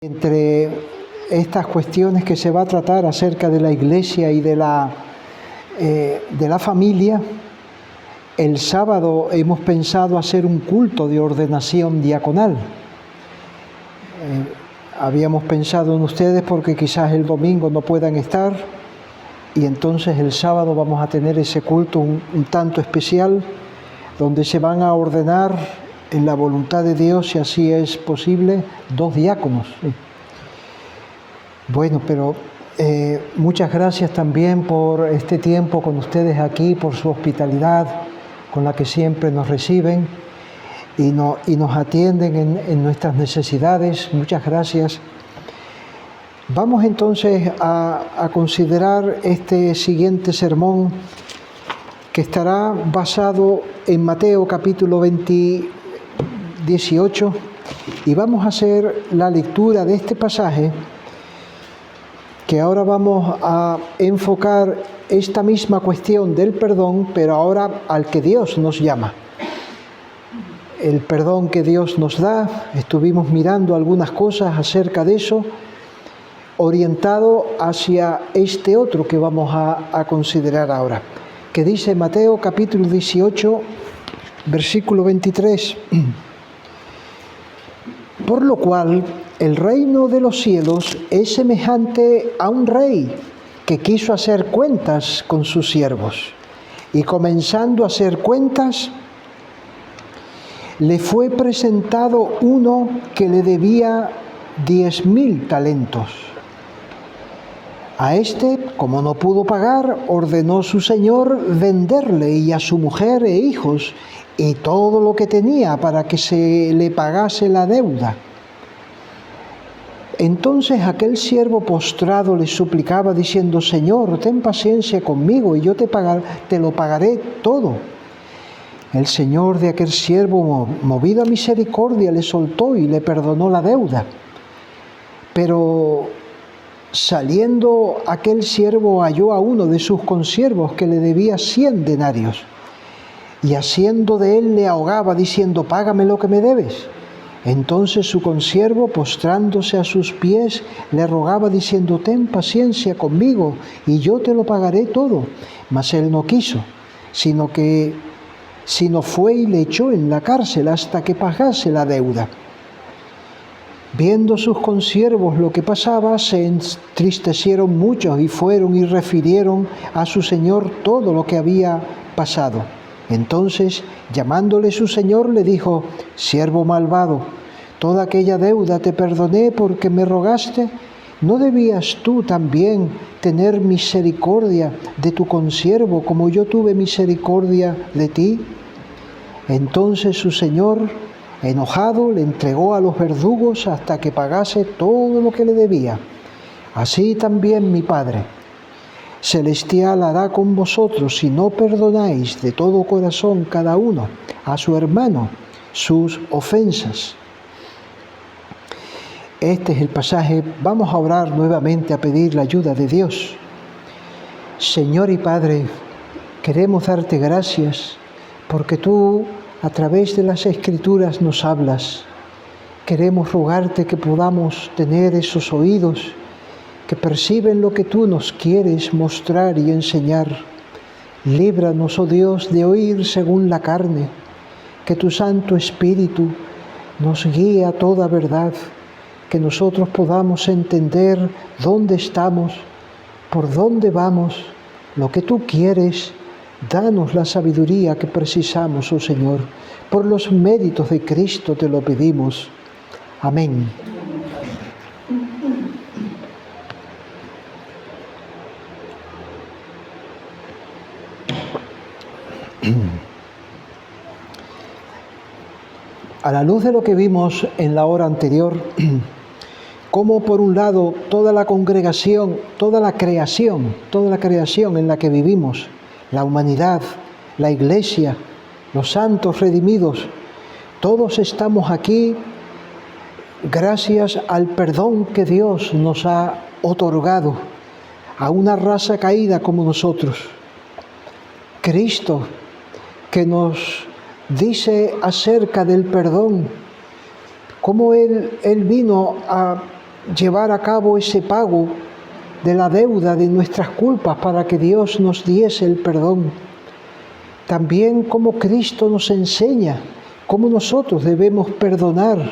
Entre estas cuestiones que se va a tratar acerca de la Iglesia y de la familia, el sábado hemos pensado hacer un culto de ordenación diaconal. Habíamos pensado en ustedes porque quizás el domingo no puedan estar y entonces el sábado vamos a tener ese culto un tanto especial donde se van a ordenar en la voluntad de Dios, si así es posible, 2 diáconos. Bueno, pero muchas gracias también por este tiempo con ustedes aquí, por su hospitalidad con la que siempre nos reciben y nos atienden en nuestras necesidades. Muchas gracias. Vamos entonces a considerar este siguiente sermón que estará basado en Mateo capítulo 18 y vamos a hacer la lectura de este pasaje que ahora vamos a enfocar esta misma cuestión del perdón, pero ahora al que Dios nos llama. El perdón que Dios nos da, estuvimos mirando algunas cosas acerca de eso, orientado hacia este otro que vamos a considerar ahora, que dice Mateo capítulo 18, versículo 23. Por lo cual, el reino de los cielos es semejante a un rey que quiso hacer cuentas con sus siervos. Y comenzando a hacer cuentas, le fue presentado uno que le debía 10,000 talentos. A este, como no pudo pagar, ordenó su señor venderle y a su mujer e hijos y todo lo que tenía para que se le pagase la deuda. Entonces aquel siervo postrado le suplicaba diciendo: Señor, ten paciencia conmigo y yo te lo pagaré todo. El señor de aquel siervo, movido a misericordia, le soltó y le perdonó la deuda. Pero saliendo aquel siervo halló a uno de sus consiervos que le debía 100 denarios. Y haciendo de él le ahogaba diciendo: Págame lo que me debes. Entonces su consiervo, postrándose a sus pies, le rogaba diciendo: Ten paciencia conmigo y yo te lo pagaré todo. Mas él no quiso, sino fue y le echó en la cárcel hasta que pagase la deuda. Viendo sus consiervos lo que pasaba, se entristecieron mucho y fueron y refirieron a su señor todo lo que había pasado. Entonces, llamándole su señor, le dijo: Siervo malvado, toda aquella deuda te perdoné porque me rogaste. ¿No debías tú también tener misericordia de tu consiervo como yo tuve misericordia de ti? Entonces su señor, enojado, le entregó a los verdugos hasta que pagase todo lo que le debía. Así también mi Padre celestial hará con vosotros si no perdonáis de todo corazón cada uno a su hermano sus ofensas. Este es el pasaje. Vamos a orar nuevamente, a pedir la ayuda de Dios. Señor y Padre, queremos darte gracias porque tú a través de las Escrituras nos hablas. Queremos rogarte que podamos tener esos oídos que perciben lo que tú nos quieres mostrar y enseñar. Líbranos, oh Dios, de oír según la carne, que tu Santo Espíritu nos guíe a toda verdad, que nosotros podamos entender dónde estamos, por dónde vamos, lo que tú quieres. Danos la sabiduría que precisamos, oh Señor. Por los méritos de Cristo te lo pedimos. Amén. A la luz de lo que vimos en la hora anterior, como por un lado toda la congregación, toda la creación en la que vivimos, la humanidad, la Iglesia, los santos redimidos, todos estamos aquí gracias al perdón que Dios nos ha otorgado a una raza caída como nosotros. Cristo, que nos dice acerca del perdón, cómo Él vino a llevar a cabo ese pago de la deuda de nuestras culpas para que Dios nos diese el perdón. También cómo Cristo nos enseña cómo nosotros debemos perdonar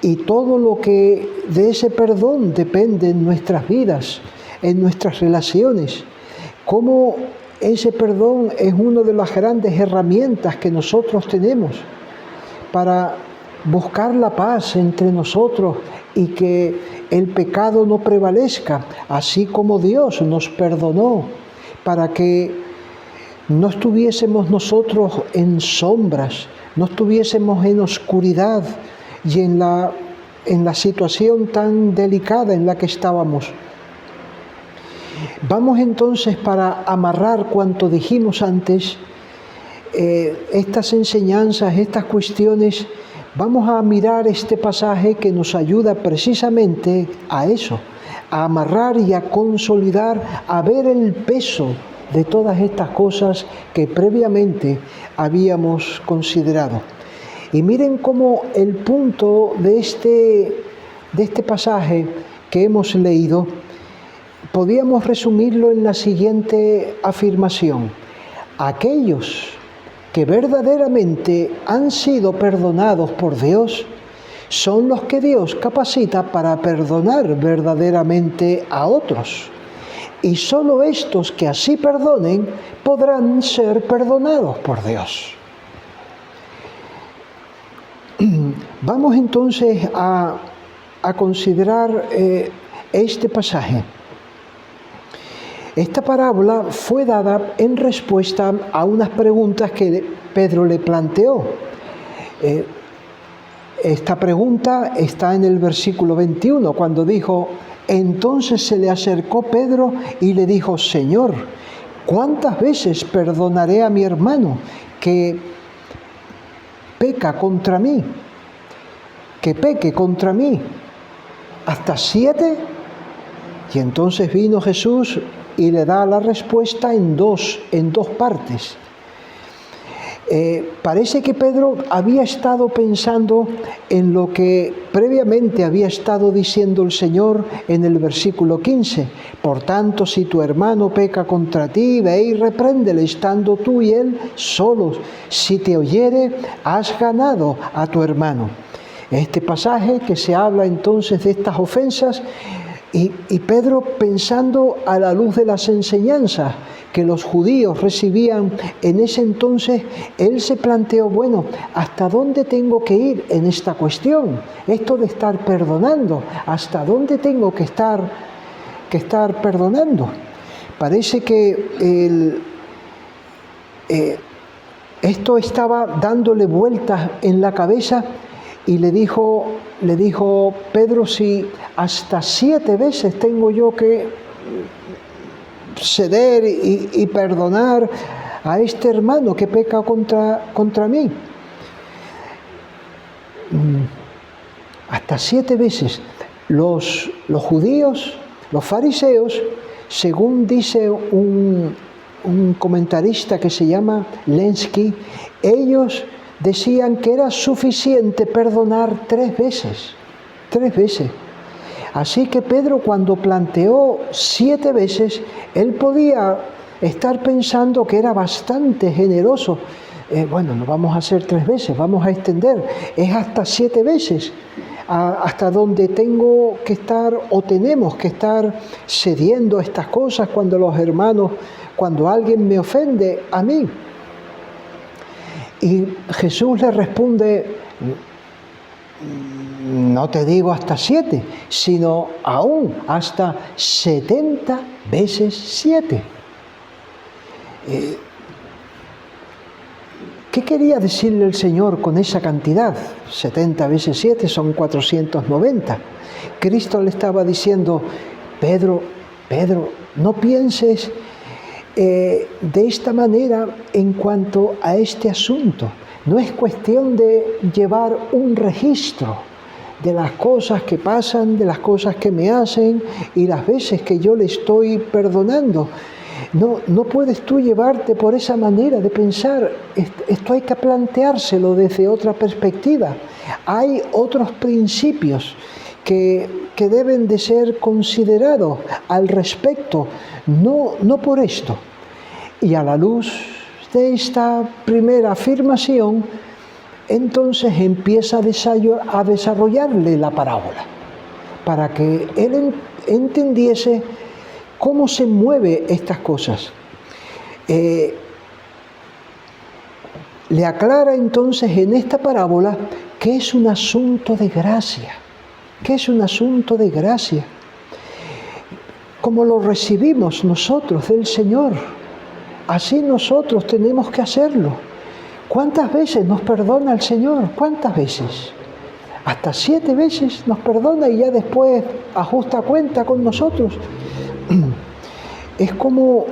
y todo lo que de ese perdón depende en nuestras vidas, en nuestras relaciones. Cómo ese perdón es una de las grandes herramientas que nosotros tenemos para buscar la paz entre nosotros y que el pecado no prevalezca, así como Dios nos perdonó para que no estuviésemos nosotros en sombras, no estuviésemos en oscuridad y en la situación tan delicada en la que estábamos. Vamos entonces, para amarrar cuanto dijimos antes, estas enseñanzas, estas cuestiones, vamos a mirar este pasaje que nos ayuda precisamente a eso, a amarrar y a consolidar, a ver el peso de todas estas cosas que previamente habíamos considerado. Y miren cómo el punto de este pasaje que hemos leído, podíamos resumirlo en la siguiente afirmación: aquellos que verdaderamente han sido perdonados por Dios son los que Dios capacita para perdonar verdaderamente a otros. Y solo estos que así perdonen podrán ser perdonados por Dios. Vamos entonces a considerar este pasaje. Esta parábola fue dada en respuesta a unas preguntas que Pedro le planteó. Esta pregunta está en el versículo 21, cuando dijo: entonces se le acercó Pedro y le dijo: Señor, ¿cuántas veces perdonaré a mi hermano que peca contra mí? Que peque contra mí. ¿Hasta 7? Y entonces vino Jesús y le da la respuesta en dos partes. Parece que Pedro había estado pensando en lo que previamente había estado diciendo el Señor en el versículo 15. Por tanto, si tu hermano peca contra ti, ve y repréndele, estando tú y él solos. Si te oyere, has ganado a tu hermano. Este pasaje que se habla entonces de estas ofensas, y Pedro, pensando a la luz de las enseñanzas que los judíos recibían en ese entonces, él se planteó: bueno, ¿hasta dónde tengo que ir en esta cuestión? Esto de estar perdonando, ¿hasta dónde tengo que estar perdonando? Parece que esto estaba dándole vueltas en la cabeza. Y le dijo Pedro: si hasta 7 veces tengo yo que ceder y perdonar a este hermano que peca contra mí. Hasta 7 veces. Los judíos, los fariseos, según dice un comentarista que se llama Lenski, ellos decían que era suficiente perdonar 3 veces. 3 veces. Así que Pedro, cuando planteó 7 veces, él podía estar pensando que era bastante generoso. Bueno, no vamos a hacer 3 veces, vamos a extender. Es hasta 7 veces. Hasta donde tengo que estar o tenemos que estar cediendo a estas cosas cuando los hermanos, cuando alguien me ofende a mí. Y Jesús le responde: no te digo hasta 7, sino aún hasta 70 veces 7. ¿Qué quería decirle el Señor con esa cantidad? 70 veces 7 son 490. Cristo le estaba diciendo: Pedro, no pienses de esta manera en cuanto a este asunto. No es cuestión de llevar un registro de las cosas que pasan, de las cosas que me hacen y las veces que yo le estoy perdonando. No puedes tú llevarte por esa manera de pensar. Esto hay que planteárselo desde otra perspectiva. Hay otros principios que que deben de ser considerados al respecto, no por esto. Y a la luz de esta primera afirmación, entonces empieza a desarrollarle la parábola, para que él entendiese cómo se mueven estas cosas. Le aclara entonces en esta parábola que es un asunto de gracia, que es un asunto de gracia, como lo recibimos nosotros del Señor, así nosotros tenemos que hacerlo. ¿Cuántas veces nos perdona el Señor? ¿Cuántas veces? Hasta 7 veces nos perdona y ya después ajusta cuenta con nosotros. Es como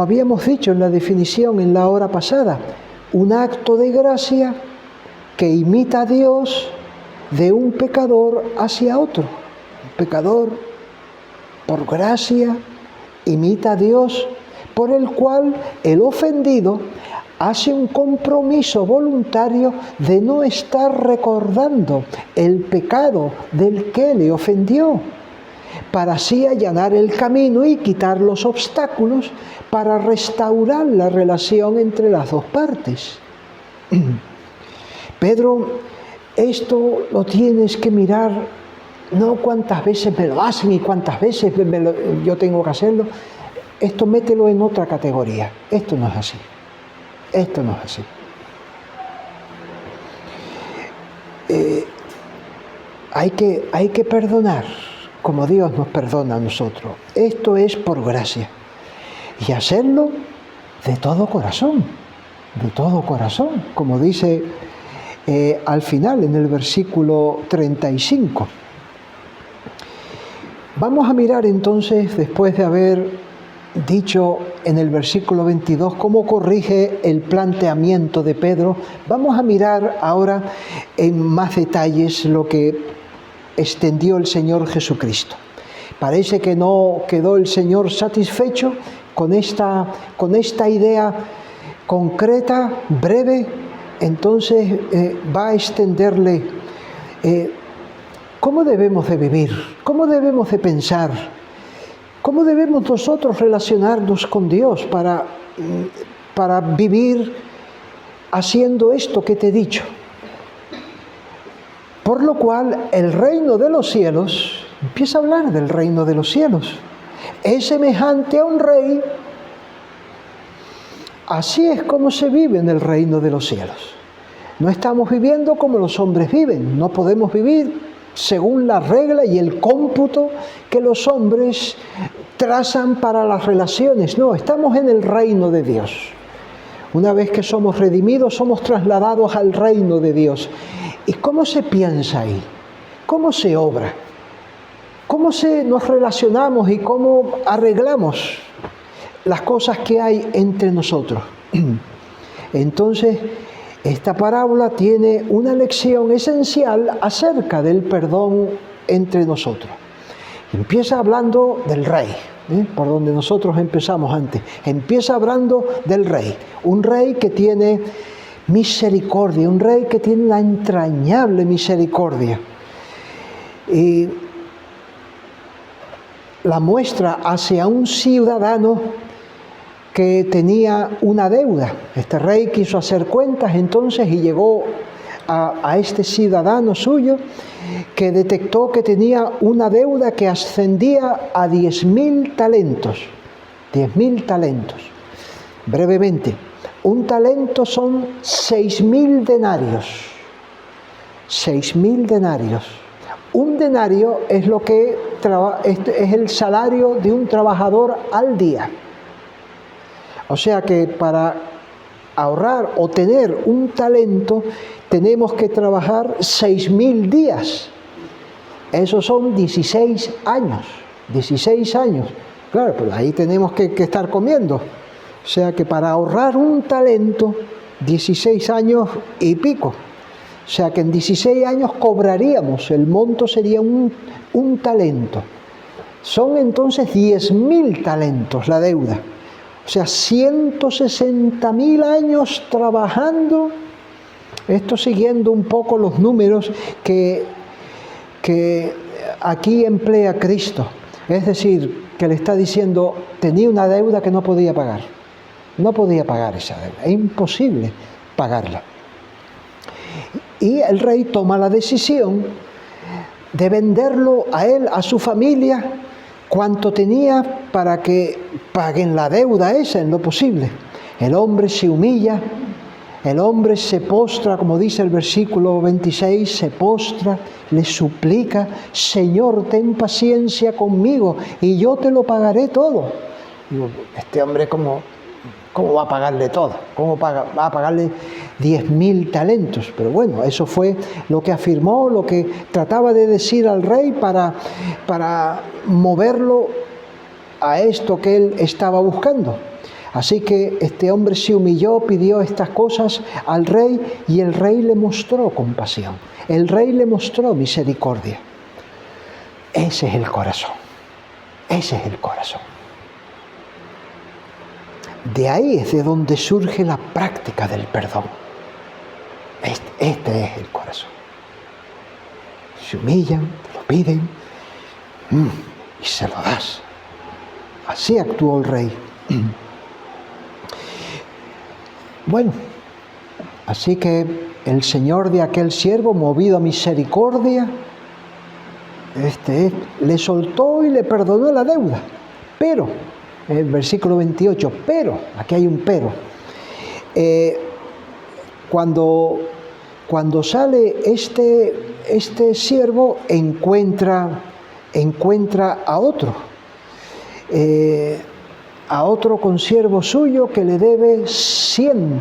habíamos dicho en la definición en la hora pasada, un acto de gracia que imita a Dios de un pecador hacia otro. Un pecador, por gracia, imita a Dios, por el cual el ofendido hace un compromiso voluntario de no estar recordando el pecado del que le ofendió, para así allanar el camino y quitar los obstáculos para restaurar la relación entre las dos partes. Pedro, esto lo tienes que mirar, no cuántas veces me lo hacen y cuántas veces yo tengo que hacerlo. Esto mételo en otra categoría. Esto no es así. Esto no es así. Hay que perdonar como Dios nos perdona a nosotros. Esto es por gracia. Y hacerlo de todo corazón, como dice al final en el versículo 35. Vamos a mirar entonces, después de haber dicho en el versículo 22 cómo corrige el planteamiento de Pedro, vamos a mirar ahora en más detalles lo que extendió el Señor Jesucristo. Parece que no quedó el Señor satisfecho con esta idea concreta, breve, entonces va a extenderle cómo debemos de vivir, cómo debemos de pensar, cómo debemos nosotros relacionarnos con Dios para vivir haciendo esto que te he dicho. Por lo cual el reino de los cielos, empieza a hablar del reino de los cielos, es semejante a un rey. Así es como se vive en el reino de los cielos. No estamos viviendo como los hombres viven, no podemos vivir según la regla y el cómputo que los hombres trazan para las relaciones. No, estamos en el reino de Dios. Una vez que somos redimidos, somos trasladados al reino de Dios. ¿Y cómo se piensa ahí? ¿Cómo se obra? ¿Cómo nos relacionamos y cómo arreglamos las cosas que hay entre nosotros? Entonces, esta parábola tiene una lección esencial acerca del perdón entre nosotros. Empieza hablando del rey, por donde nosotros empezamos antes. Empieza hablando del rey, un rey que tiene misericordia, un rey que tiene una entrañable misericordia. Y la muestra hacia un ciudadano que tenía una deuda. Este rey quiso hacer cuentas entonces y llegó a este ciudadano suyo que detectó que tenía una deuda que ascendía a 10.000 talentos. 10.000 talentos. Brevemente, un talento son 6.000 denarios. 6.000 denarios. Un denario es lo que es el salario de un trabajador al día. O sea que para ahorrar o tener un talento tenemos que trabajar 6.000 días. Esos son 16 años. 16 años. Claro, pero ahí tenemos que estar comiendo. O sea que para ahorrar un talento, 16 años y pico. O sea que en 16 años cobraríamos, el monto sería un talento. Son entonces 10.000 talentos la deuda. O sea, 160.000 años trabajando. Esto siguiendo un poco los números que que aquí emplea Cristo. Es decir, que le está diciendo, tenía una deuda que no podía pagar. No podía pagar esa deuda, es imposible pagarla. Y el rey toma la decisión de venderlo a él, a su familia, cuanto tenía para que paguen la deuda esa en lo posible. El hombre se humilla, el hombre se postra, como dice el versículo 26, se postra, le suplica, Señor, ten paciencia conmigo y yo te lo pagaré todo. Digo, este hombre, ¿cómo va a pagarle todo? ¿Cómo va a pagarle 10.000 talentos? Pero bueno, eso fue lo que afirmó, lo que trataba de decir al rey para moverlo a esto que él estaba buscando. Así que este hombre se humilló, pidió estas cosas al rey y el rey le mostró compasión. El rey le mostró misericordia. Ese es el corazón. Ese es el corazón. De ahí es de donde surge la práctica del perdón. Este es el corazón. Se humillan, te lo piden y se lo das. Así actuó el rey. Bueno, así que el señor de aquel siervo, movido a misericordia, le soltó y le perdonó la deuda. Pero, en el versículo 28, pero, aquí hay un pero. Cuando sale este siervo, encuentra a otro consiervo suyo que le debe 100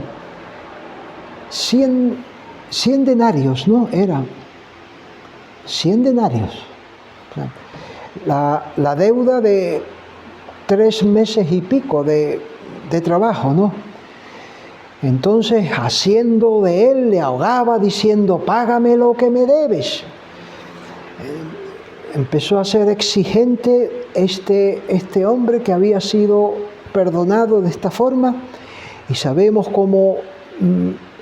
denarios, ¿no? Era 100 denarios. La deuda de 3 meses y pico de trabajo, ¿no? Entonces, haciendo de él, le ahogaba diciendo, págame lo que me debes. Empezó a ser exigente este hombre que había sido perdonado de esta forma, y sabemos cómo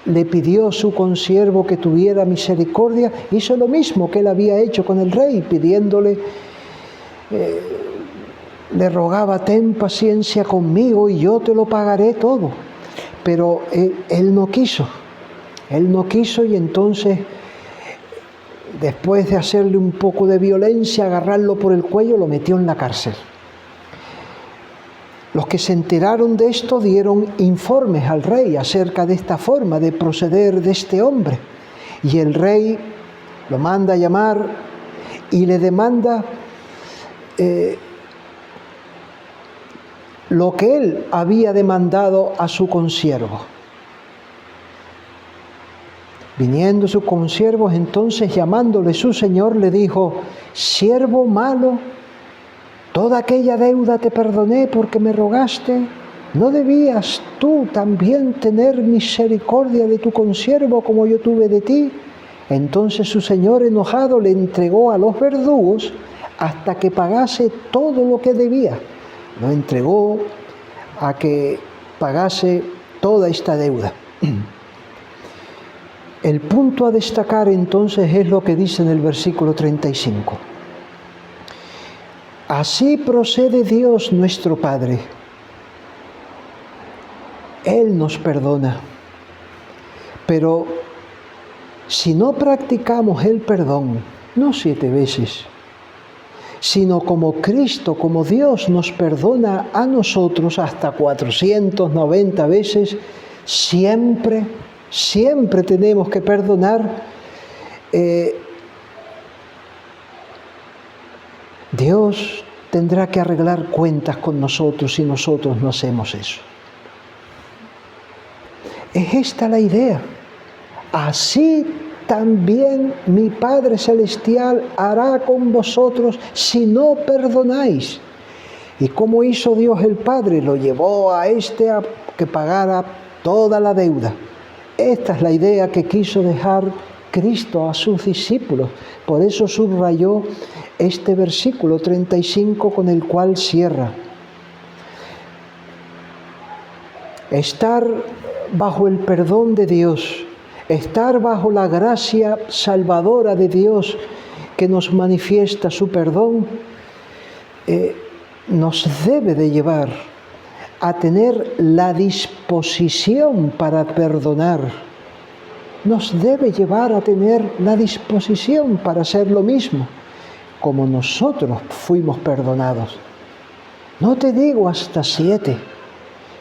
le pidió su consiervo que tuviera misericordia. Hizo lo mismo que él había hecho con el rey, pidiéndole, le rogaba, ten paciencia conmigo y yo te lo pagaré todo. Pero él no quiso, y entonces, después de hacerle un poco de violencia, agarrarlo por el cuello, lo metió en la cárcel. Los que se enteraron de esto dieron informes al rey acerca de esta forma de proceder de este hombre. Y el rey lo manda a llamar y le demanda lo que él había demandado a su consiervo. Viniendo sus consiervos, entonces llamándole su señor, le dijo, siervo malo, toda aquella deuda te perdoné porque me rogaste. ¿No debías tú también tener misericordia de tu consiervo como yo tuve de ti? Entonces su señor, enojado, le entregó a los verdugos hasta que pagase todo lo que debía. Lo entregó a que pagase toda esta deuda. El punto a destacar entonces es lo que dice en el versículo 35. Así procede Dios nuestro Padre. Él nos perdona. Pero si no practicamos el perdón, no 7 veces, sino como Cristo, como Dios nos perdona a nosotros hasta 490 veces, siempre tenemos que perdonar. Dios tendrá que arreglar cuentas con nosotros si nosotros no hacemos eso. Es esta la idea. Así también mi Padre Celestial hará con vosotros si no perdonáis. ¿Y cómo hizo Dios el Padre? Lo llevó a que pagara toda la deuda. Esta es la idea que quiso dejar Cristo a sus discípulos. Por eso subrayó este versículo 35 con el cual cierra. Estar bajo el perdón de Dios, estar bajo la gracia salvadora de Dios que nos manifiesta su perdón, nos debe de llevar a tener la disposición para perdonar. Nos debe llevar a tener la disposición para hacer lo mismo, como nosotros fuimos perdonados. No te digo hasta 7,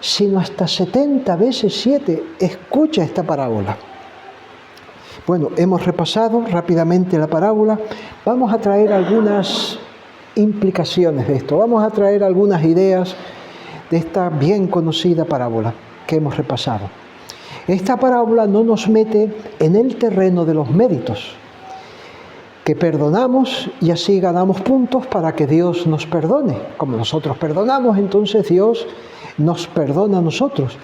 sino hasta 70 veces 7. Escucha esta parábola. Bueno, hemos repasado rápidamente la parábola. Vamos a traer algunas implicaciones de esto. Vamos a traer algunas ideas de esta bien conocida parábola que hemos repasado. Esta parábola no nos mete en el terreno de los méritos, que perdonamos y así ganamos puntos para que Dios nos perdone. Como nosotros perdonamos, entonces Dios nos perdona a nosotros.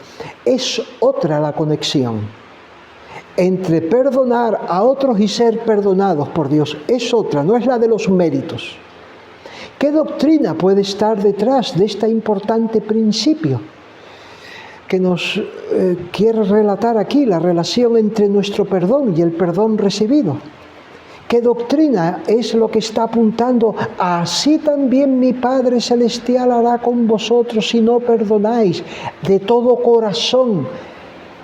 Es otra la conexión entre perdonar a otros y ser perdonados por Dios. Es otra, no es la de los méritos. ¿Qué doctrina puede estar detrás de este importante principio que nos quiere relatar aquí, la relación entre nuestro perdón y el perdón recibido? ¿Qué doctrina es lo que está apuntando? Así también mi Padre Celestial hará con vosotros si no perdonáis de todo corazón,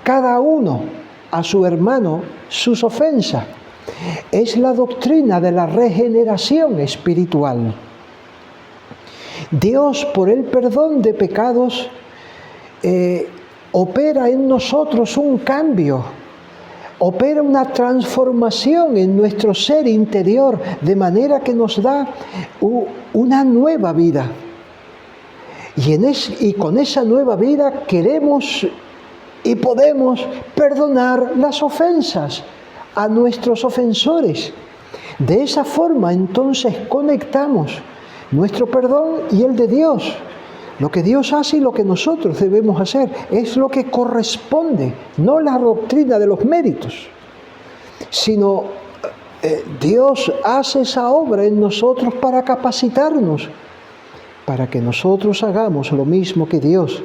cada uno a su hermano, sus ofensas. Es la doctrina de la regeneración espiritual. Dios, por el perdón de pecados, opera en nosotros un cambio, opera una transformación en nuestro ser interior, de manera que nos da una nueva vida. Y con esa nueva vida queremos y podemos perdonar las ofensas a nuestros ofensores. De esa forma, entonces, conectamos nuestro perdón y el de Dios. Lo que Dios hace y lo que nosotros debemos hacer es lo que corresponde, no la doctrina de los méritos, sino Dios hace esa obra en nosotros para capacitarnos, para que nosotros hagamos lo mismo que Dios.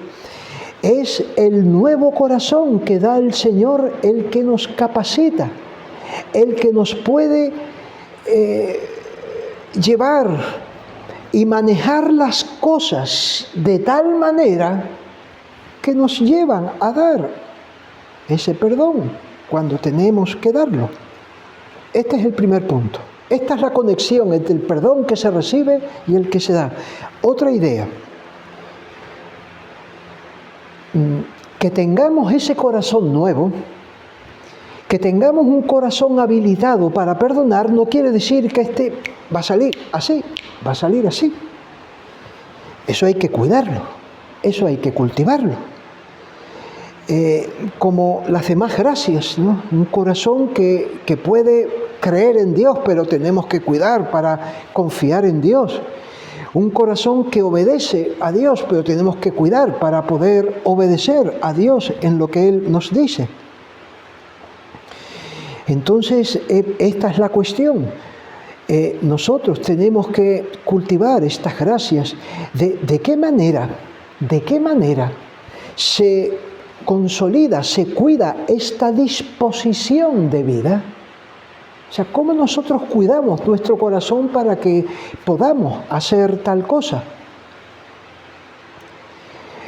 Es el nuevo corazón que da el Señor el que nos capacita, el que nos puede llevar y manejar las cosas de tal manera que nos llevan a dar ese perdón cuando tenemos que darlo. Este es el primer punto. Esta es la conexión entre el perdón que se recibe y el que se da. Otra idea. Que tengamos ese corazón nuevo, que tengamos un corazón habilitado para perdonar, no quiere decir que este va a salir así, va a salir así. Eso hay que cuidarlo, eso hay que cultivarlo. Como las demás gracias, ¿no? Un corazón que puede creer en Dios, pero tenemos que cuidar para confiar en Dios. Un corazón que obedece a Dios, pero tenemos que cuidar para poder obedecer a Dios en lo que Él nos dice. Entonces, esta es la cuestión. Nosotros tenemos que cultivar estas gracias. ¿De qué manera se consolida, se cuida esta disposición de vida? O sea, ¿cómo nosotros cuidamos nuestro corazón para que podamos hacer tal cosa?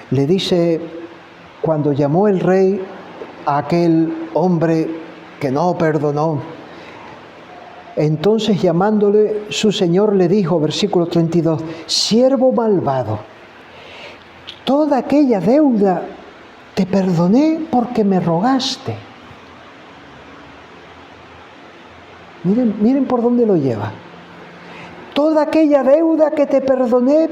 Le dice, cuando llamó el rey a aquel hombre que no perdonó, entonces llamándole su señor le dijo, versículo 32, siervo malvado, toda aquella deuda te perdoné porque me rogaste. Miren por dónde lo lleva. Toda aquella deuda que te perdoné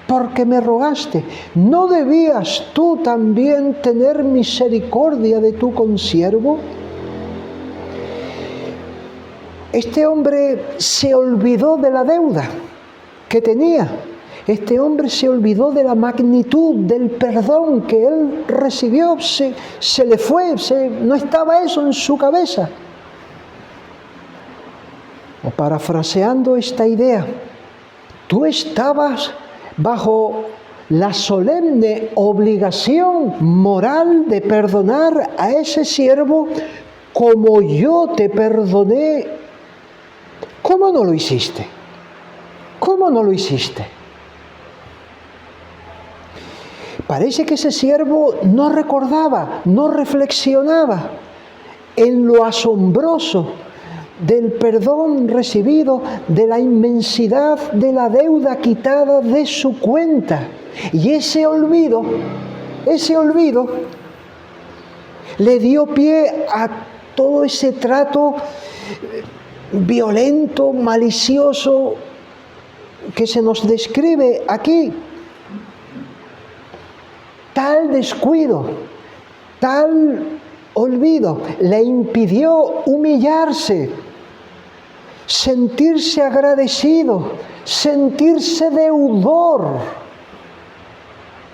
porque me rogaste. ¿No debías tú también tener misericordia de tu consiervo? Este hombre se olvidó de la deuda que tenía. Este hombre se olvidó de la magnitud del perdón que él recibió. Se le fue, no estaba eso en su cabeza. O parafraseando esta idea, tú estabas bajo la solemne obligación moral de perdonar a ese siervo como yo te perdoné, ¿Cómo no lo hiciste? ¿Cómo no lo hiciste? Parece que ese siervo no recordaba, no reflexionaba en lo asombroso del perdón recibido, de la inmensidad de la deuda quitada de su cuenta. Y ese olvido le dio pie a todo ese trato violento, malicioso que se nos describe aquí. Tal descuido, tal olvido le impidió humillarse, sentirse agradecido, sentirse deudor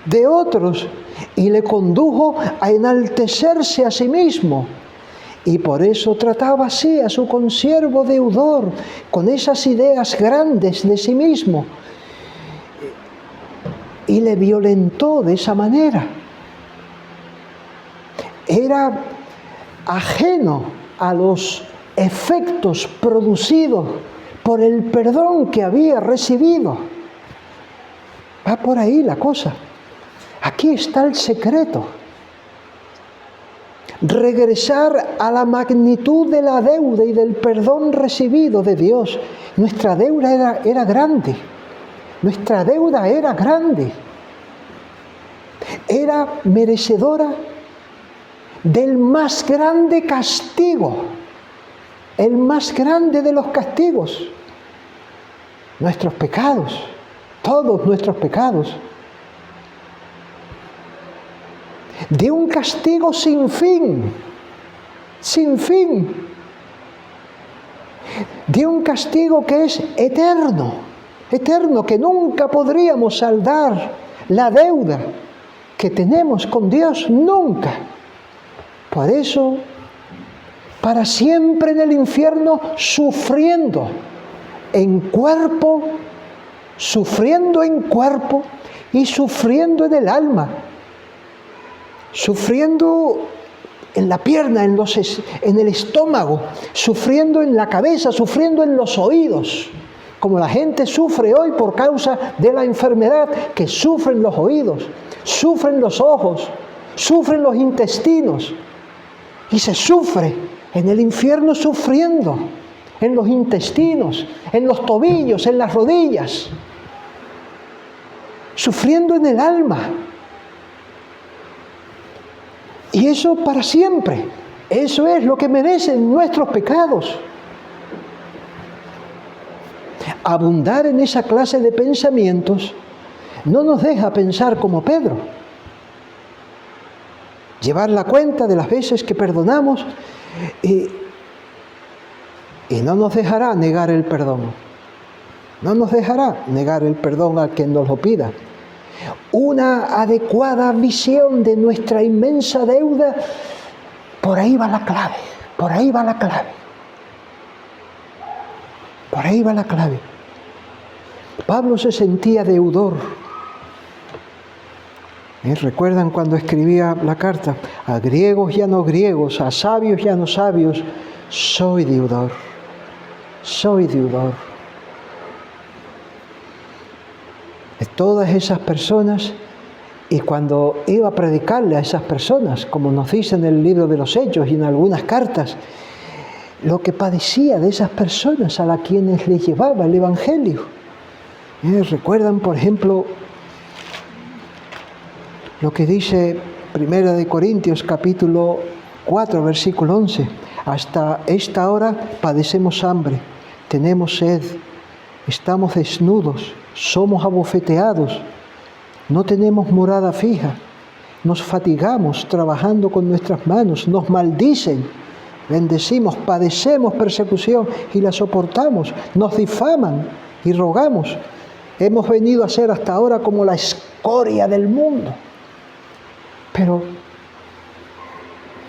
de otros, y le condujo a enaltecerse a sí mismo. Y por eso trataba así a su consiervo deudor, con esas ideas grandes de sí mismo, y le violentó de esa manera. Era ajeno a los efectos producidos por el perdón que había recibido. Va por ahí la cosa. Aquí está el secreto. Regresar a la magnitud de la deuda y del perdón recibido de Dios. Nuestra deuda era grande. Nuestra deuda era grande. Era merecedora del más grande castigo, el más grande de los castigos. Nuestros pecados, todos nuestros pecados. De un castigo sin fin, de un castigo que es eterno, que nunca podríamos saldar la deuda que tenemos con Dios, nunca. Por eso, para siempre en el infierno, sufriendo en cuerpo y sufriendo en el alma. Sufriendo en la pierna, en el estómago, sufriendo en la cabeza, sufriendo en los oídos, como la gente sufre hoy por causa de la enfermedad, que sufren los oídos, sufren los ojos, sufren los intestinos, y se sufre en el infierno sufriendo en los intestinos, en los tobillos, en las rodillas, sufriendo en el alma. Y eso para siempre. Eso es lo que merecen nuestros pecados. Abundar en esa clase de pensamientos no nos deja pensar como Pedro. Llevar la cuenta de las veces que perdonamos y no nos dejará negar el perdón. No nos dejará negar el perdón a quien nos lo pida. Una adecuada visión de nuestra inmensa deuda, por ahí va la clave, por ahí va la clave. Por ahí va la clave. Pablo se sentía deudor. ¿Recuerdan cuando escribía la carta? A griegos y a no griegos, a sabios y a no sabios, soy deudor, soy deudor. De todas esas personas, y cuando iba a predicarle a esas personas, como nos dice en el libro de los Hechos y en algunas cartas, lo que padecía de esas personas a las quienes les llevaba el Evangelio. ¿Recuerdan, por ejemplo, lo que dice 1 Corintios capítulo 4, versículo 11? Hasta esta hora padecemos hambre, tenemos sed, estamos desnudos, somos abofeteados, no tenemos morada fija, nos fatigamos trabajando con nuestras manos, nos maldicen, bendecimos, padecemos persecución y la soportamos, nos difaman y rogamos. Hemos venido a ser hasta ahora como la escoria del mundo. Pero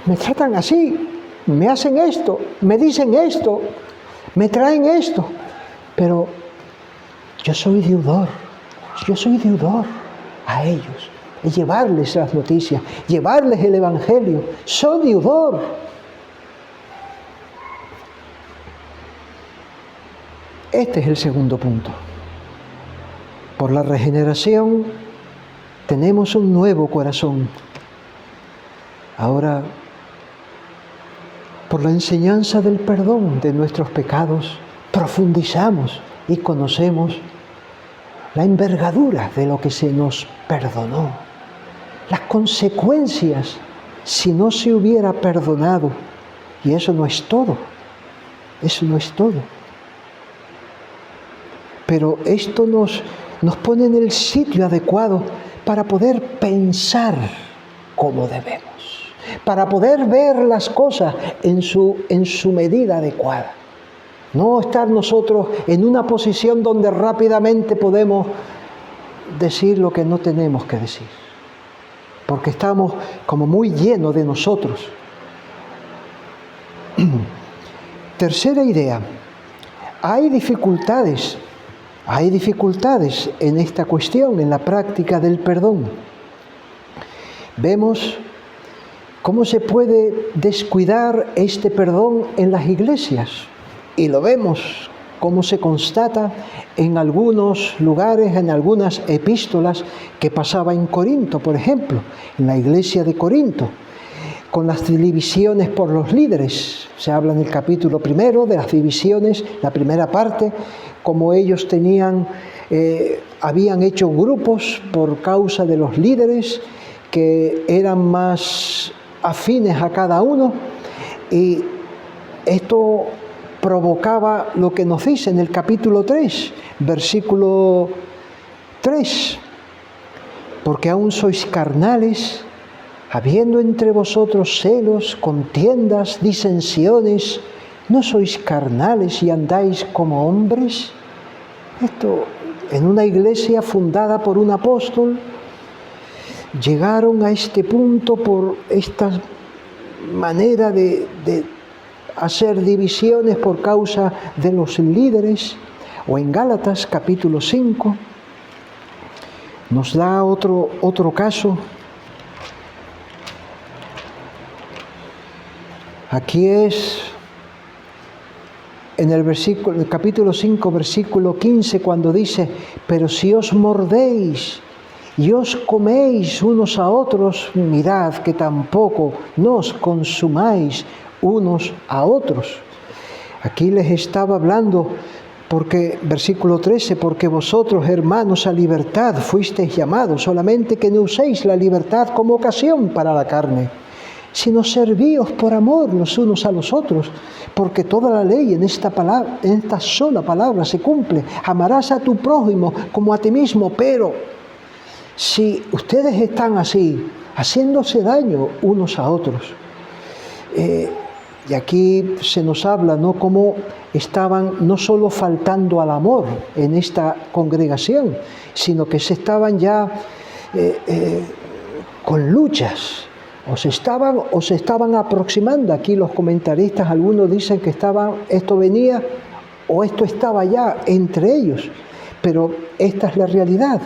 me tratan así, me hacen esto, me dicen esto, me traen esto, pero yo soy deudor a ellos, y llevarles las noticias, llevarles el Evangelio, soy deudor. Este es el segundo punto. Por la regeneración tenemos un nuevo corazón. Ahora, por la enseñanza del perdón de nuestros pecados, profundizamos y conocemos la envergadura de lo que se nos perdonó, las consecuencias si no se hubiera perdonado. Y eso no es todo, eso no es todo. Pero esto nos pone en el sitio adecuado para poder pensar como debemos, para poder ver las cosas en su medida adecuada. No estar nosotros en una posición donde rápidamente podemos decir lo que no tenemos que decir, porque estamos como muy llenos de nosotros. Tercera idea, hay dificultades en esta cuestión, en la práctica del perdón. Vemos cómo se puede descuidar este perdón en las iglesias, y lo vemos cómo se constata en algunos lugares, en algunas epístolas que pasaba en Corinto, por ejemplo, en la iglesia de Corinto, con las divisiones por los líderes. Se habla en el capítulo 1 de las divisiones, la primera parte, como ellos habían hecho grupos por causa de los líderes que eran más afines a cada uno, y esto provocaba lo que nos dice en el capítulo 3, versículo 3, porque aún sois carnales, habiendo entre vosotros celos, contiendas, disensiones, ¿no sois carnales y andáis como hombres? Esto, en una iglesia fundada por un apóstol, llegaron a este punto por esta manera de hacer divisiones por causa de los líderes. O en Gálatas capítulo 5 nos da otro caso. Aquí es en el capítulo 5, versículo 15, cuando dice: pero si os mordéis y os coméis unos a otros, mirad que tampoco nos consumáis unos a otros. Aquí les estaba hablando, porque versículo 13, porque vosotros, hermanos, a libertad fuisteis llamados, solamente que no uséis la libertad como ocasión para la carne, sino servíos por amor los unos a los otros, porque toda la ley en esta sola palabra se cumple: amarás a tu prójimo como a ti mismo. Pero si ustedes están así, haciéndose daño unos a otros, y aquí se nos habla, ¿no?, cómo estaban no solo faltando al amor en esta congregación, sino que se estaban ya con luchas, o se estaban aproximando. Aquí los comentaristas, algunos dicen que esto venía o esto estaba ya entre ellos, pero esta es la realidad.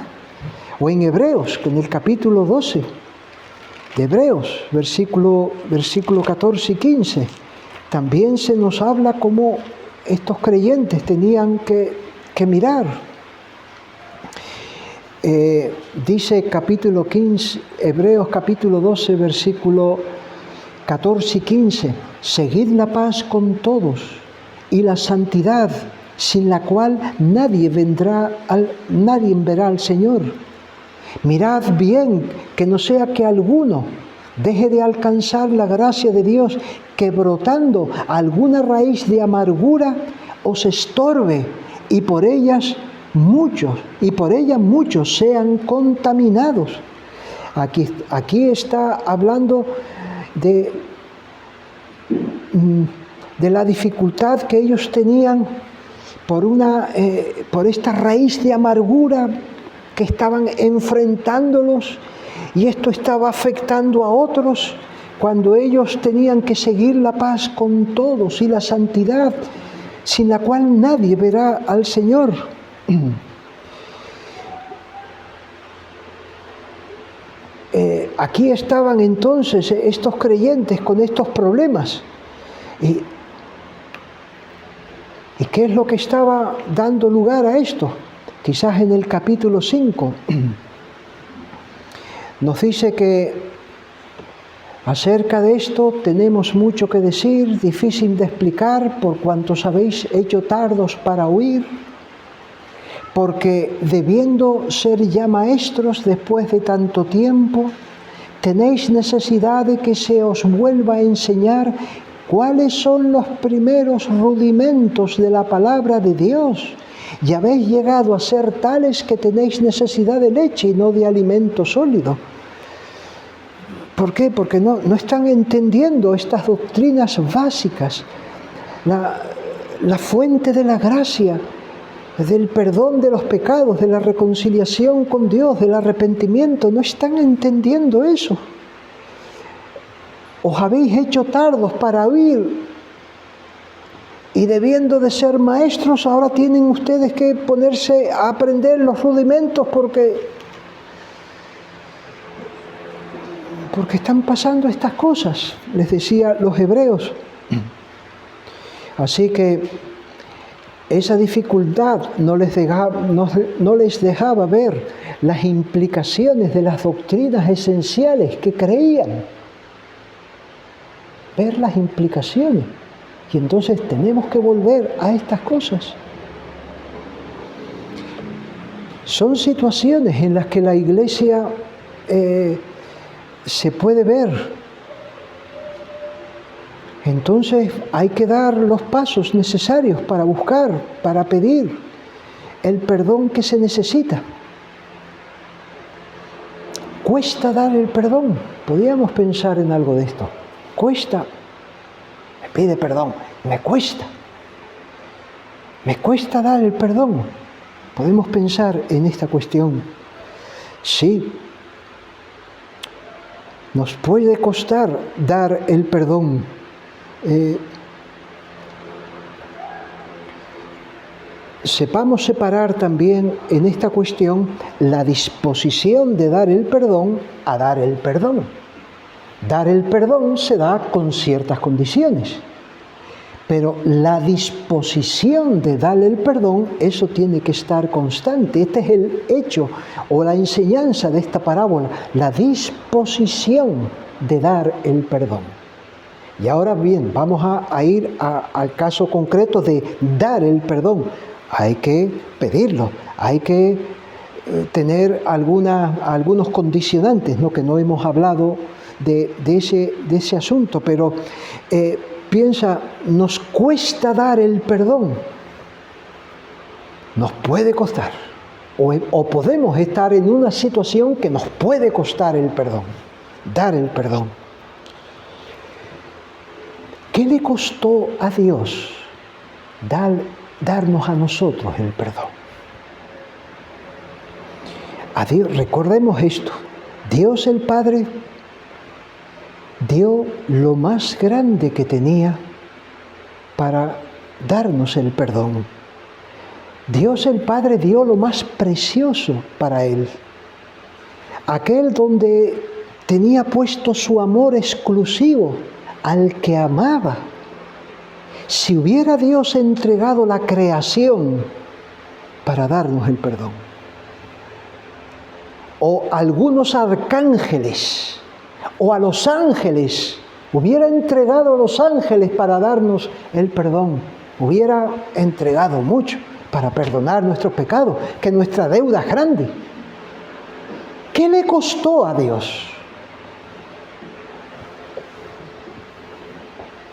O en Hebreos, en el capítulo 12 de Hebreos, versículo 14 y 15, también se nos habla cómo estos creyentes tenían que mirar. Dice capítulo 15, Hebreos capítulo 12, versículo 14 y 15, seguid la paz con todos y la santidad, sin la cual nadie verá al Señor. Mirad bien que no sea que alguno deje de alcanzar la gracia de Dios, que brotando alguna raíz de amargura os estorbe, y por ella muchos sean contaminados. Aquí está hablando de la dificultad que ellos tenían por esta raíz de amargura que estaban enfrentándolos, y esto estaba afectando a otros cuando ellos tenían que seguir la paz con todos y la santidad, sin la cual nadie verá al Señor. Aquí estaban entonces estos creyentes con estos problemas. ¿Y qué es lo que estaba dando lugar a esto? Quizás en el capítulo 5 nos dice que acerca de esto tenemos mucho que decir, difícil de explicar, por cuantos habéis hecho tardos para oír, porque debiendo ser ya maestros después de tanto tiempo, tenéis necesidad de que se os vuelva a enseñar cuáles son los primeros rudimentos de la palabra de Dios, y habéis llegado a ser tales que tenéis necesidad de leche y no de alimento sólido. ¿Por qué? Porque no están entendiendo estas doctrinas básicas, la fuente de la gracia, del perdón de los pecados, de la reconciliación con Dios, del arrepentimiento. No están entendiendo eso. Os habéis hecho tardos para oír y debiendo de ser maestros, ahora tienen ustedes que ponerse a aprender los rudimentos porque están pasando estas cosas, les decía los hebreos. Así que esa dificultad no les dejaba ver las implicaciones de las doctrinas esenciales que creían. Ver las implicaciones. Y entonces tenemos que volver a estas cosas. Son situaciones en las que la Iglesia se puede ver. Entonces hay que dar los pasos necesarios para buscar, para pedir el perdón que se necesita. Cuesta dar el perdón. Podríamos pensar en algo de esto. Cuesta. Me pide perdón. Me cuesta. Me cuesta dar el perdón. Podemos pensar en esta cuestión. Sí. Nos puede costar dar el perdón. Sepamos separar también en esta cuestión la disposición de dar el perdón a dar el perdón. Dar el perdón se da con ciertas condiciones, pero la disposición de dar el perdón, eso tiene que estar constante. Este es el hecho o la enseñanza de esta parábola, la disposición de dar el perdón. Y ahora bien, vamos a ir al caso concreto de dar el perdón. Hay que pedirlo, hay que tener algunos condicionantes, ¿no? Que no hemos hablado de ese asunto, pero piensa, nos cuesta dar el perdón. Nos puede costar, o podemos estar en una situación que nos puede costar el perdón, dar el perdón. ¿Qué le costó a Dios darnos a nosotros el perdón? A Dios, recordemos esto, Dios el Padre dio lo más grande que tenía para darnos el perdón. Dios el Padre dio lo más precioso para Él, aquel donde tenía puesto su amor exclusivo al que amaba. Si hubiera Dios entregado la creación para darnos el perdón, o algunos arcángeles, o a los ángeles, hubiera entregado a los ángeles para darnos el perdón, hubiera entregado mucho para perdonar nuestros pecados, que nuestra deuda es grande. ¿Qué le costó a Dios?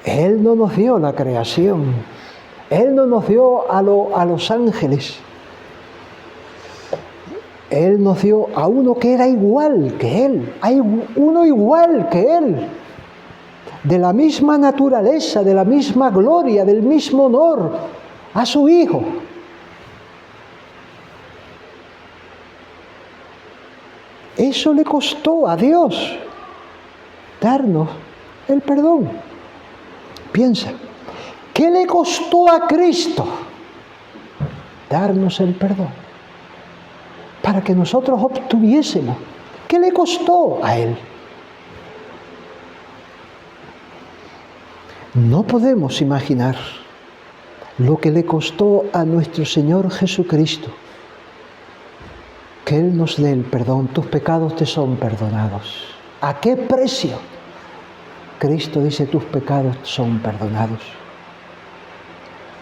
Él no nos dio la creación, Él no nos dio a los ángeles, Él nos dio a uno que era igual que Él, hay uno igual que Él, de la misma naturaleza, de la misma gloria, del mismo honor, a su Hijo. Eso le costó a Dios darnos el perdón. Piensa, ¿qué le costó a Cristo darnos el perdón? Para que nosotros obtuviésemos. ¿Qué le costó a Él? No podemos imaginar lo que le costó a nuestro Señor Jesucristo que Él nos dé el perdón. Tus pecados te son perdonados. ¿A qué precio? Cristo dice, tus pecados son perdonados.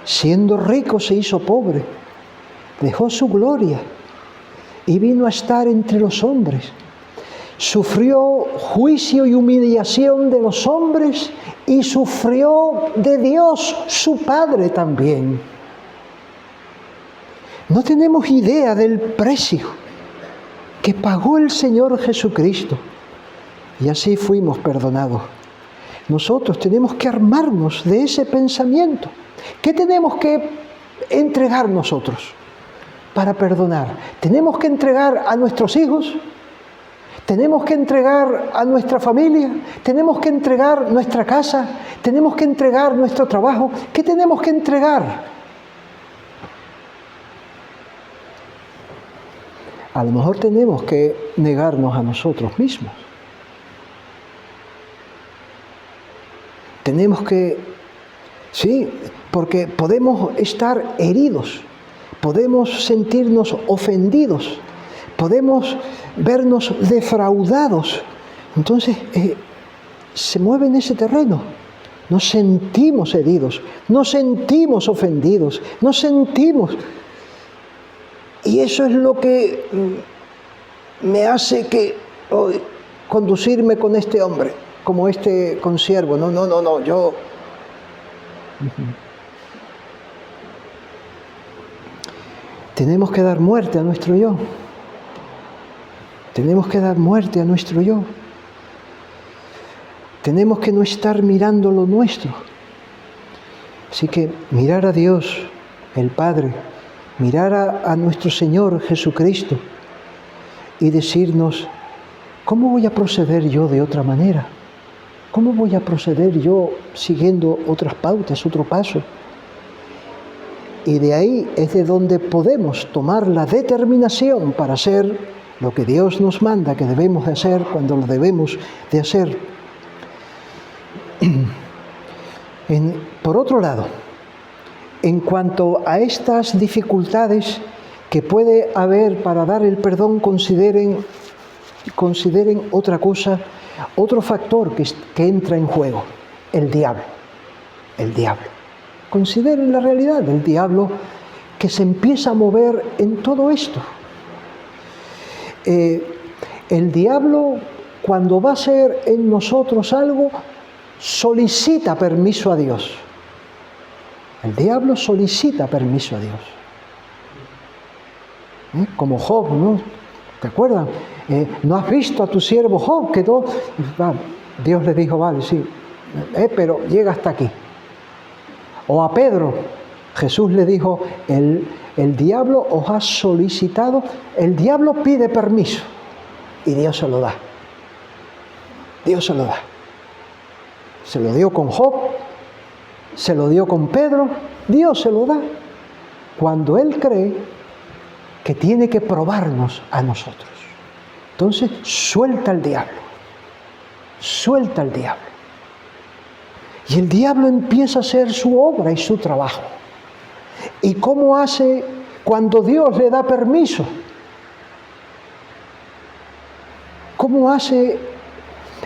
Siendo rico se hizo pobre, dejó su gloria y vino a estar entre los hombres. Sufrió juicio y humillación de los hombres y sufrió de Dios, su Padre también. No tenemos idea del precio que pagó el Señor Jesucristo y así fuimos perdonados. Nosotros tenemos que armarnos de ese pensamiento. ¿Qué tenemos que entregar nosotros para perdonar? Tenemos que entregar a nuestros hijos, tenemos que entregar a nuestra familia, tenemos que entregar nuestra casa, tenemos que entregar nuestro trabajo. ¿Qué tenemos que entregar? A lo mejor tenemos que negarnos a nosotros mismos. Tenemos que, sí, porque podemos estar heridos, podemos sentirnos ofendidos, podemos vernos defraudados. Entonces, se mueve en ese terreno. Nos sentimos heridos, nos sentimos ofendidos, nos sentimos. Y eso es lo que me hace que conducirme con este hombre, como este consiervo. No, yo... Tenemos que dar muerte a nuestro yo. Tenemos que dar muerte a nuestro yo. Tenemos que no estar mirando lo nuestro. Así que mirar a Dios, el Padre, mirar a nuestro Señor Jesucristo y decirnos, ¿cómo voy a proceder yo de otra manera? ¿Cómo voy a proceder yo siguiendo otras pautas, otro paso? Y de ahí es de donde podemos tomar la determinación para hacer lo que Dios nos manda que debemos de hacer cuando lo debemos de hacer. Por otro lado, en cuanto a estas dificultades que puede haber para dar el perdón, consideren otra cosa, otro factor que entra en juego, el diablo. El diablo. Consideren la realidad del diablo que se empieza a mover en todo esto. El diablo, cuando va a hacer en nosotros algo, solicita permiso a Dios. El diablo solicita permiso a Dios. Como Job, ¿no? ¿Te acuerdan? ¿No has visto a tu siervo Job? Que todo... Dios le dijo, vale, sí, pero llega hasta aquí. O a Pedro, Jesús le dijo, el diablo os ha solicitado, el diablo pide permiso y Dios se lo da. Dios se lo da. Se lo dio con Job, se lo dio con Pedro, Dios se lo da cuando Él cree que tiene que probarnos a nosotros. Entonces suelta al diablo, suelta al diablo. Y el diablo empieza a hacer su obra y su trabajo. ¿Y cómo hace cuando Dios le da permiso? ¿Cómo hace?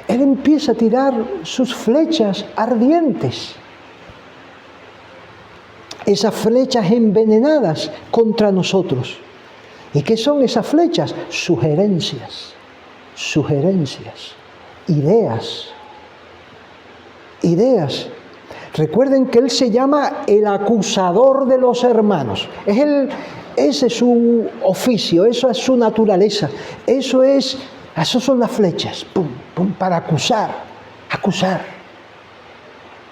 Él empieza a tirar sus flechas ardientes. Esas flechas envenenadas contra nosotros. ¿Y qué son esas flechas? Sugerencias, ideas. Recuerden que él se llama el acusador de los hermanos. Ese es su oficio, eso es su naturaleza. Esas son las flechas, pum, pum, para acusar.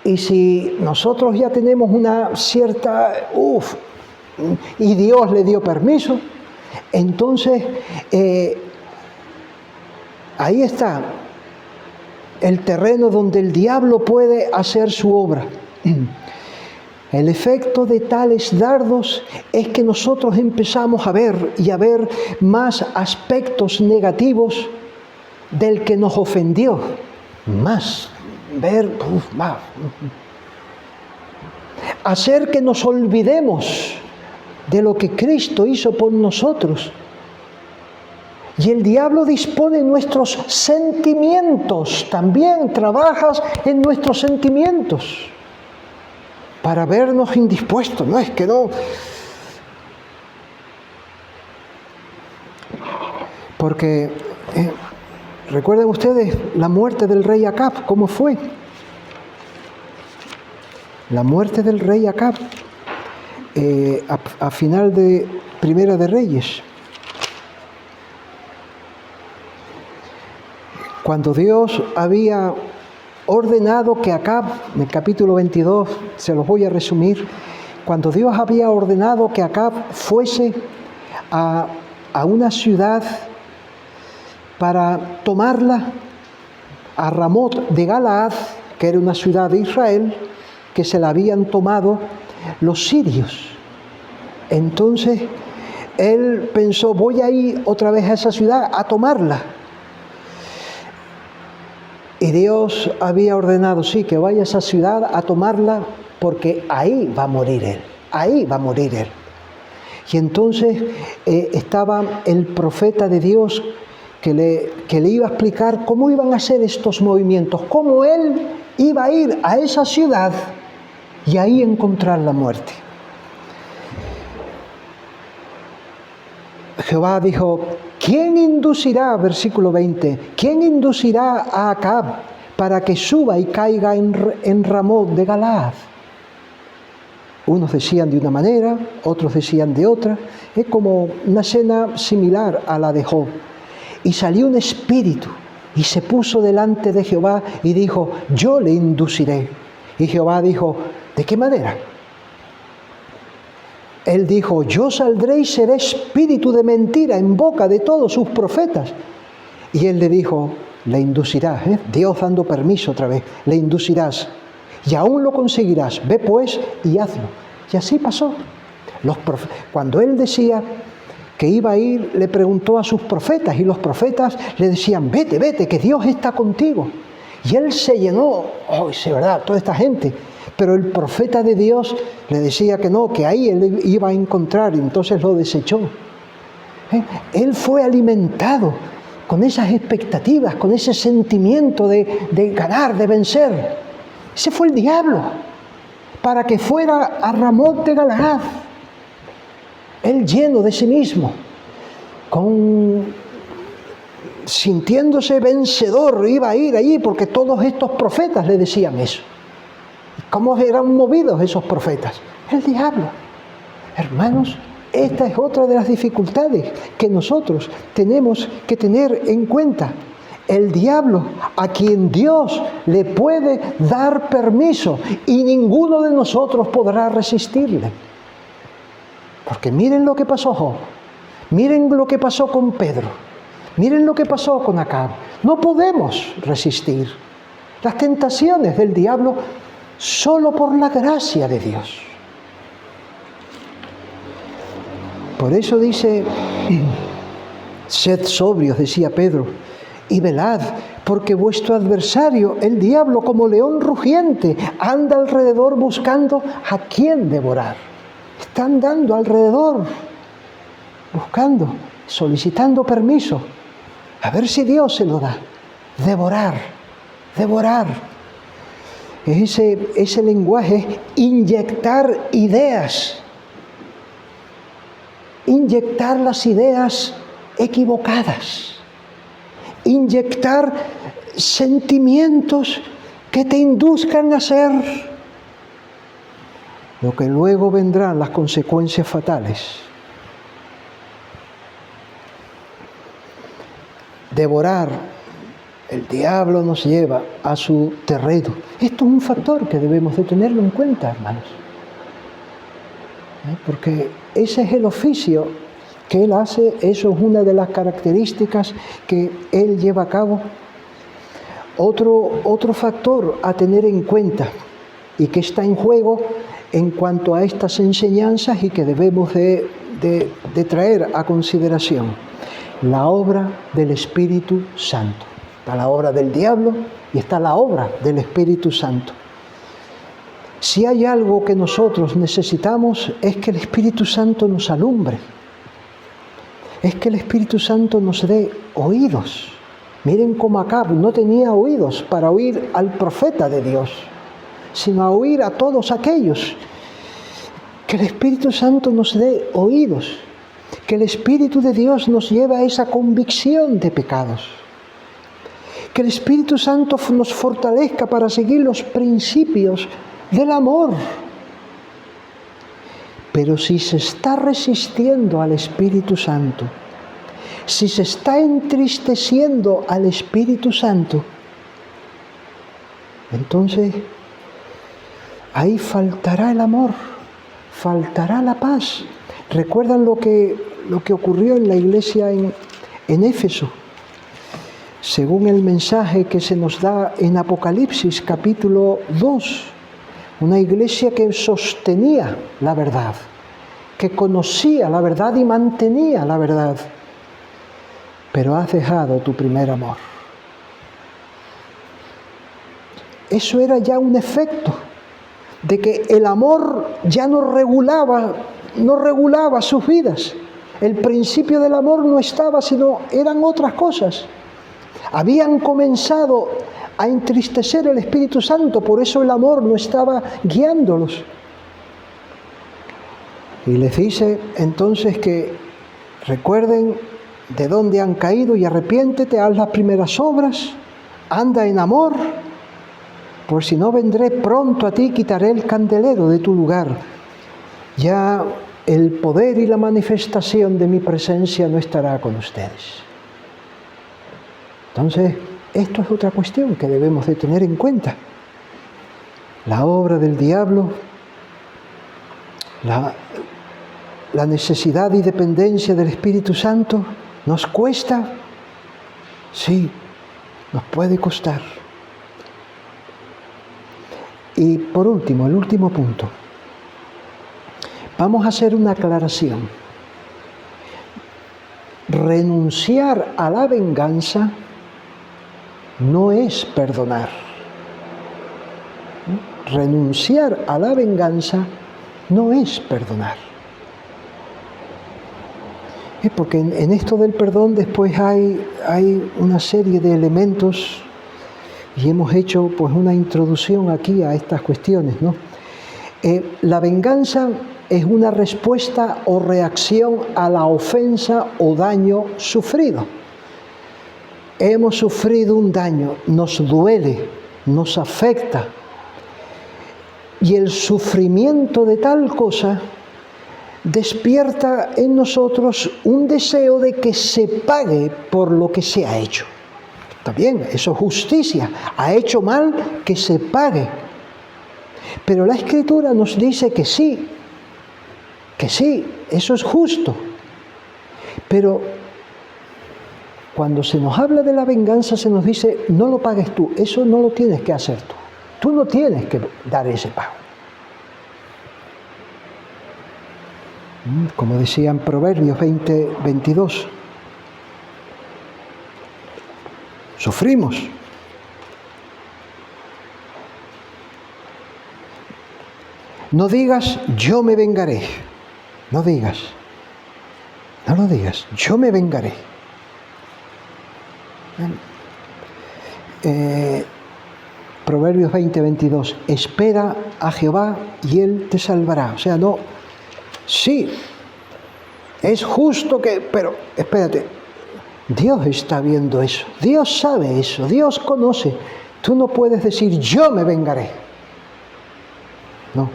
Y si nosotros ya tenemos una cierta, y Dios le dio permiso, entonces ahí está el terreno donde el diablo puede hacer su obra. El efecto de tales dardos es que nosotros empezamos a ver más aspectos negativos del que nos ofendió. hacer que nos olvidemos de lo que Cristo hizo por nosotros. Y el diablo dispone nuestros sentimientos, también trabajas en nuestros sentimientos para vernos indispuestos. No es que no. Porque recuerden ustedes la muerte del rey Acab, ¿cómo fue? La muerte del rey Acab a final de Primera de Reyes. Cuando Dios había ordenado que Acab, en el capítulo 22, se los voy a resumir, cuando Dios había ordenado que Acab fuese a una ciudad para tomarla, a Ramot de Galaad, que era una ciudad de Israel, que se la habían tomado los sirios. Entonces él pensó, voy a ir otra vez a esa ciudad a tomarla. Y Dios había ordenado, sí, que vaya a esa ciudad a tomarla, porque ahí va a morir él, ahí va a morir él. Y entonces estaba el profeta de Dios que le iba a explicar cómo iban a ser estos movimientos, cómo él iba a ir a esa ciudad y ahí encontrar la muerte. Jehová dijo, ¿quién inducirá, versículo 20, quién inducirá a Acab para que suba y caiga en Ramot de Galaad? Unos decían de una manera, otros decían de otra. Es como una escena similar a la de Job. Y salió un espíritu y se puso delante de Jehová y dijo, yo le induciré. Y Jehová dijo, ¿de qué manera? Él dijo, yo saldré y seré espíritu de mentira en boca de todos sus profetas. Y él le dijo, le inducirás, Dios dando permiso otra vez, le inducirás y aún lo conseguirás, ve pues y hazlo. Y así pasó. Cuando él decía que iba a ir, le preguntó a sus profetas y los profetas le decían, vete, vete, que Dios está contigo. Y él se llenó, es verdad, toda esta gente. Pero el profeta de Dios le decía que no, que ahí él iba a encontrar, y entonces lo desechó. Él fue alimentado con esas expectativas, con ese sentimiento de ganar, de vencer. Ese fue el diablo, para que fuera a Ramot de Galaad. Él lleno de sí mismo, sintiéndose vencedor, iba a ir allí, porque todos estos profetas le decían eso. ¿Cómo eran movidos esos profetas? El diablo. Hermanos, esta es otra de las dificultades que nosotros tenemos que tener en cuenta. El diablo, a quien Dios le puede dar permiso y ninguno de nosotros podrá resistirle. Porque miren lo que pasó Job, miren lo que pasó con Pedro, miren lo que pasó con Acab. No podemos resistir las tentaciones del diablo solo por la gracia de Dios. Por eso dice, sed sobrios, decía Pedro, y velad, porque vuestro adversario, el diablo, como león rugiente, anda alrededor buscando a quién devorar. Está andando alrededor, buscando, solicitando permiso, a ver si Dios se lo da. Devorar, devorar. Ese lenguaje, inyectar ideas, inyectar las ideas equivocadas, inyectar sentimientos que te induzcan a hacer lo que luego vendrán las consecuencias fatales. Devorar. El diablo nos lleva a su terreno. Esto es un factor que debemos de tenerlo en cuenta, hermanos. Porque ese es el oficio que él hace, eso es una de las características que él lleva a cabo. Otro factor a tener en cuenta y que está en juego en cuanto a estas enseñanzas y que debemos de traer a consideración, la obra del Espíritu Santo. Está la obra del diablo y está la obra del Espíritu Santo. Si hay algo que nosotros necesitamos es que el Espíritu Santo nos alumbre, es que el Espíritu Santo nos dé oídos. Miren cómo Acab no tenía oídos para oír al profeta de Dios, sino a oír a todos aquellos. Que el Espíritu Santo nos dé oídos, que el Espíritu de Dios nos lleve a esa convicción de pecados. Que el Espíritu Santo nos fortalezca para seguir los principios del amor. Pero si se está resistiendo al Espíritu Santo, si se está entristeciendo al Espíritu Santo, entonces ahí faltará el amor, faltará la paz. ¿Recuerdan lo que ocurrió en la iglesia en Éfeso? Según el mensaje que se nos da en Apocalipsis capítulo 2, una iglesia que sostenía la verdad, que conocía la verdad y mantenía la verdad, pero has dejado tu primer amor. Eso era ya un efecto de que el amor ya no regulaba sus vidas. El principio del amor no estaba, sino eran otras cosas. Habían comenzado a entristecer el Espíritu Santo, por eso el amor no estaba guiándolos. Y les dice entonces que recuerden de dónde han caído y arrepiéntete, haz las primeras obras, anda en amor, por si no vendré pronto a ti, quitaré el candelero de tu lugar. Ya el poder y la manifestación de mi presencia no estará con ustedes. Entonces, esto es otra cuestión que debemos de tener en cuenta. La obra del diablo, la necesidad y dependencia del Espíritu Santo, ¿nos cuesta? Sí, nos puede costar. Y por último, el último punto. Vamos a hacer una aclaración. Renunciar a la venganza no es perdonar. Renunciar a la venganza no es perdonar. Porque en esto del perdón después hay una serie de elementos y hemos hecho pues una introducción aquí a estas cuestiones, ¿no? La venganza es una respuesta o reacción a la ofensa o daño sufrido. Hemos sufrido un daño, nos duele, nos afecta. Y el sufrimiento de tal cosa despierta en nosotros un deseo de que se pague por lo que se ha hecho. Está bien, eso es justicia. Ha hecho mal, que se pague. Pero la Escritura nos dice que sí, eso es justo. Pero cuando se nos habla de la venganza se nos dice, no lo pagues tú, eso no lo tienes que hacer tú. Tú no tienes que dar ese pago. Como decía en Proverbios 20:22. Sufrimos. No digas, yo me vengaré. No lo digas, yo me vengaré. Proverbios 20:22. Espera a Jehová y Él te salvará. O sea, no, sí, es justo que, pero espérate, Dios está viendo eso, Dios sabe eso, Dios conoce. Tú no puedes decir, yo me vengaré. No.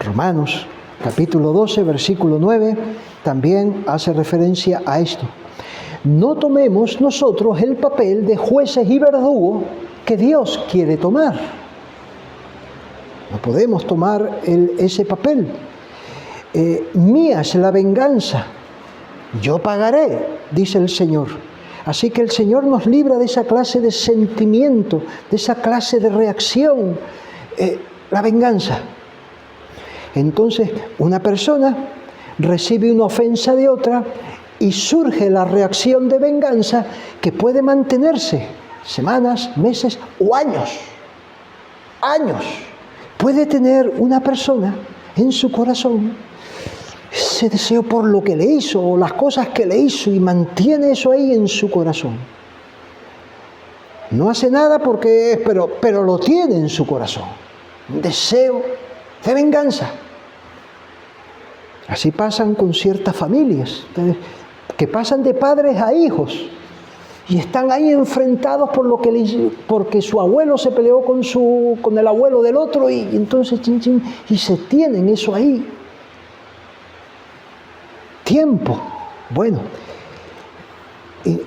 Romanos capítulo 12, versículo 9, también hace referencia a esto. No tomemos nosotros el papel de jueces y verdugos que Dios quiere tomar. No podemos tomar ese papel. Mía es la venganza, yo pagaré, dice el Señor. Así que el Señor nos libra de esa clase de sentimiento, de esa clase de reacción, la venganza. Entonces, una persona recibe una ofensa de otra y surge la reacción de venganza que puede mantenerse semanas, meses o años. Años. Puede tener una persona en su corazón ese deseo por lo que le hizo o las cosas que le hizo y mantiene eso ahí en su corazón. No hace nada pero lo tiene en su corazón. Un deseo de venganza. Así pasan con ciertas familias, que pasan de padres a hijos y están ahí enfrentados porque su abuelo se peleó con el abuelo del otro y entonces y se tienen eso ahí. Tiempo. Bueno, y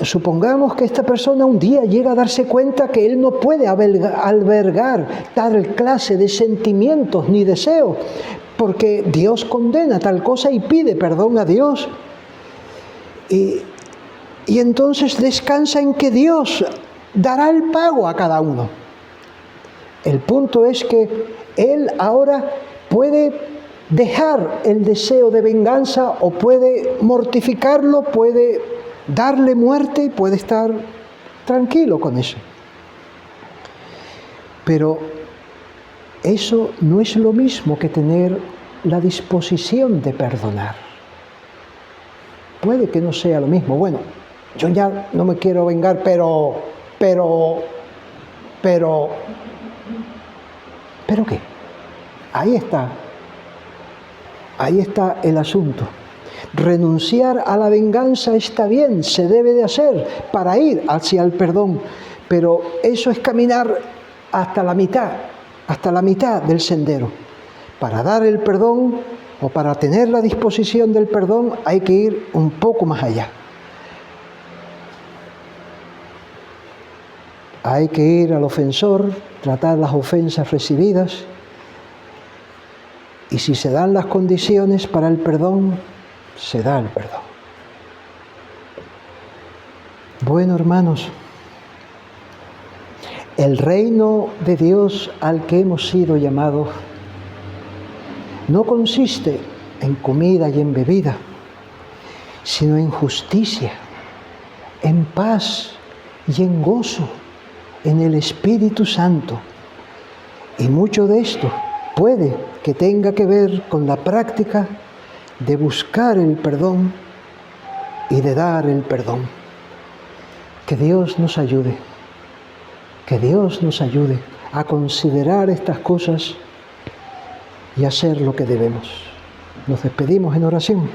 supongamos que esta persona un día llega a darse cuenta que él no puede albergar tal clase de sentimientos ni deseos, porque Dios condena tal cosa y pide perdón a Dios. Y entonces descansa en que Dios dará el pago a cada uno. El punto es que él ahora puede dejar el deseo de venganza o puede mortificarlo, puede darle muerte y puede estar tranquilo con eso. Pero eso no es lo mismo que tener la disposición de perdonar. Puede que no sea lo mismo. Bueno, yo ya no me quiero vengar, pero ¿qué? Ahí está el asunto. Renunciar a la venganza está bien, se debe de hacer para ir hacia el perdón, pero eso es caminar hasta la mitad del sendero. Para dar el perdón o para tener la disposición del perdón hay que ir un poco más allá. Hay que ir al ofensor, tratar las ofensas recibidas y si se dan las condiciones para el perdón, se da el perdón. Bueno, hermanos, el reino de Dios al que hemos sido llamados no consiste en comida y en bebida, sino en justicia, en paz y en gozo en el Espíritu Santo. Y mucho de esto puede que tenga que ver con la práctica de buscar el perdón y de dar el perdón. Que Dios nos ayude a considerar estas cosas y hacer lo que debemos. Nos despedimos en oración.